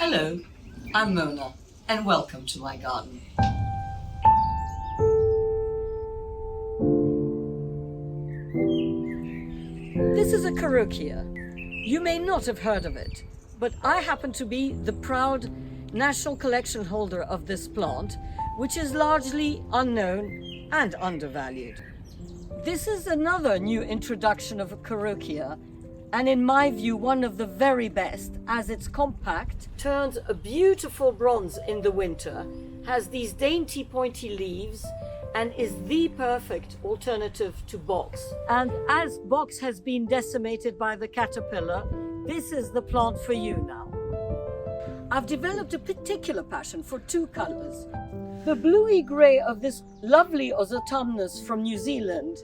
Hello, I'm Mona, and welcome to my garden. This is a carokia. You may not have heard of it, but I happen to be the proud national collection holder of this plant, which is largely unknown and undervalued. This is another new introduction of a carokia, and in my view one of the very best, as it's compact, turns a beautiful bronze in the winter, has these dainty pointy leaves, and is the perfect alternative to box. And as box has been decimated by the caterpillar, this is the plant for you now. I've developed a particular passion for two colors. The bluey grey of this lovely Ozotumnus from New Zealand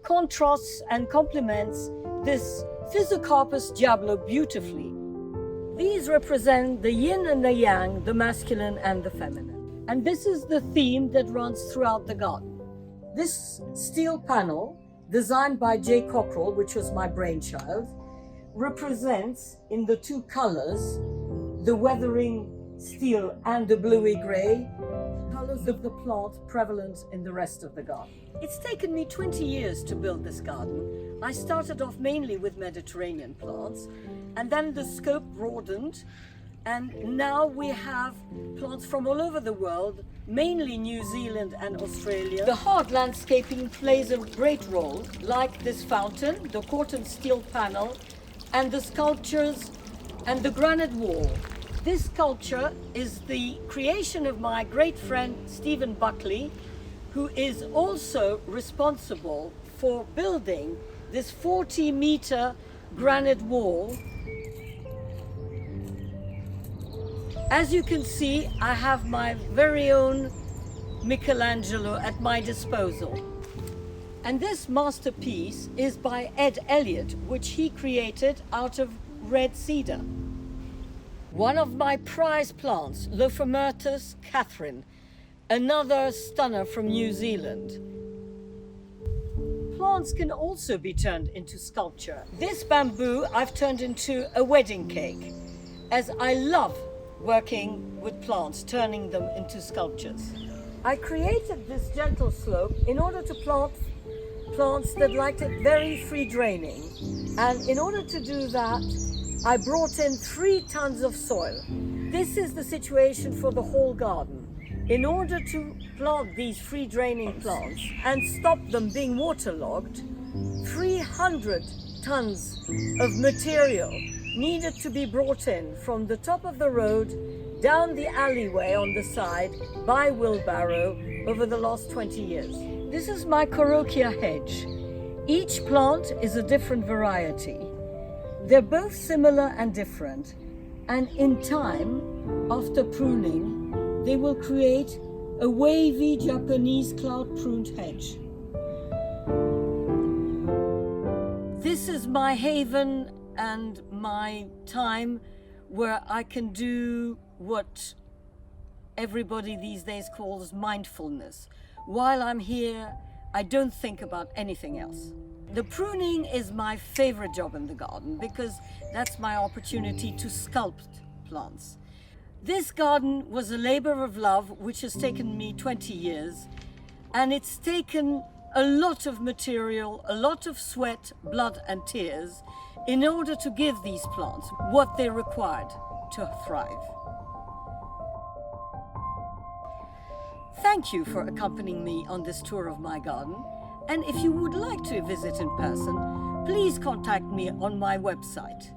contrasts and complements this Physocarpus diablo beautifully. These represent the yin and the yang, the masculine and the feminine. And this is the theme that runs throughout the garden. This steel panel, designed by J. Cockrell, which was my brainchild, represents in the two colors, the weathering steel and the bluey grey, colors of the plant prevalent in the rest of the garden. It's taken me 20 years to build this garden. I started off mainly with Mediterranean plants, and then the scope broadened, and now we have plants from all over the world, mainly New Zealand and Australia. The hard landscaping plays a great role, like this fountain, the Corten steel panel, and the sculptures and the granite wall. This sculpture is the creation of my great friend Stephen Buckley, who is also responsible for building this 40-meter granite wall. As you can see, I have my very own Michelangelo at my disposal. And this masterpiece is by Ed Elliott, which he created out of red cedar. One of my prize plants, Lophomertus Catherine, another stunner from New Zealand. Plants can also be turned into sculpture. This bamboo I've turned into a wedding cake, as I love working with plants, turning them into sculptures. I created this gentle slope in order to plant plants that liked it very free draining. And in order to do that, I brought in 3 tons of soil. This is the situation for the whole garden. In order to plant these free draining plants and stop them being waterlogged, 300 tons of material needed to be brought in from the top of the road down the alleyway on the side by wheelbarrow over the last 20 years. This is my carokia hedge. Each plant is a different variety. They're both similar and different, and in time, after pruning, they will create a wavy Japanese cloud-pruned hedge. This is my haven and my time where I can do what everybody these days calls mindfulness. While I'm here, I don't think about anything else. The pruning is my favorite job in the garden because that's my opportunity to sculpt plants. This garden was a labor of love which has taken me 20 years, and it's taken a lot of material, a lot of sweat, blood and tears in order to give these plants what they required to thrive. Thank you for accompanying me on this tour of my garden, and if you would like to visit in person, please contact me on my website.